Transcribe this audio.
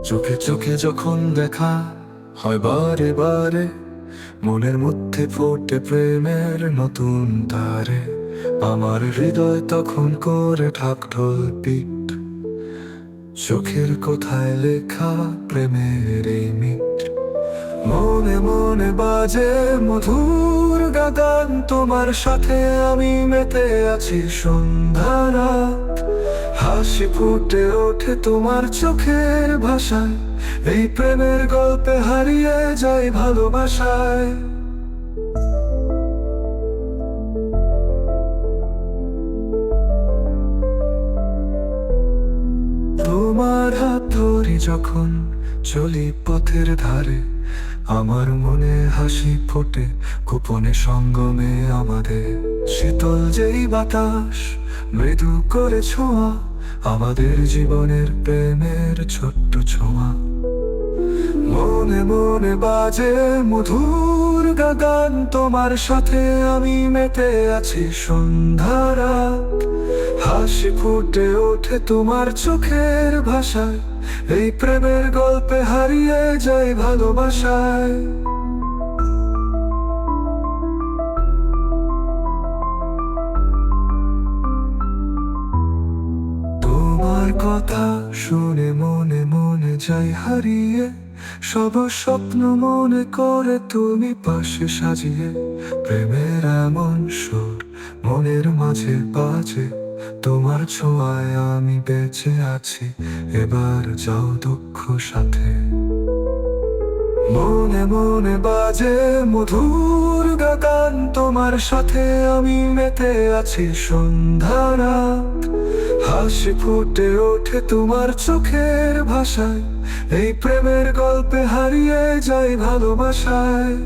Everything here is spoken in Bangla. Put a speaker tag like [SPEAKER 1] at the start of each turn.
[SPEAKER 1] চোখে চোখে যখন দেখা হয় বারে বারে, মনের মধ্যে ফোটে প্রেমের নতুন তারে। আমার হৃদয় তখন করে ঢাক ঢোল পিট, চোখের কোথায় লেখা প্রেমের এই মিট। মনে মনে বাজে মধুর গান, তোমার সাথে আমি মেতে আছি সন্ধ্যা রাত। হাসি ফুটে ওঠে তোমার চোখের ভাষায়, এই প্রেমের গল্পে হারিয়ে যাই ভালোবাসায়। তোমার হাত ধরি যখন চলি পথের ধারে, আমার মনে হাসি ফোটে গোপনে সঙ্গমে আমাদের। শীতল যেই বাতাস মৃদু করে ছোঁয়া, আমাদের জীবনের প্রেমের ছোট্ট ছোঁয়া। মনে মনে বাজে মধুর গান, তোমার সাথে আমি মেতে আছি সন্ধ্যা রাত। হাসি ফুটে ওঠে তোমার চোখের ভাষায়, এই প্রেমের গল্পে হারিয়ে যাই ভালোবাসায়। তোমার কথা শুনে মনে মনে যাই হারিয়ে, সব স্বপ্ন মনে করে তুমি পাশে সাজিয়ে। প্রেমের এমন সুর মনের মাঝে বাজে, তোমার ছোঁয়ায় আমি বেঁচে আছি, এবার যাও দুঃখ সাথে। মনে মনে বাজে মধুর গান, তোমার সাথে আমি মেতে আছি সন্ধ্যা রাত। হাসি ফুটে ওঠে তোমার চোখের ভাষায়, এই প্রেমের গল্পে হারিয়ে যাই ভালোবাসায়।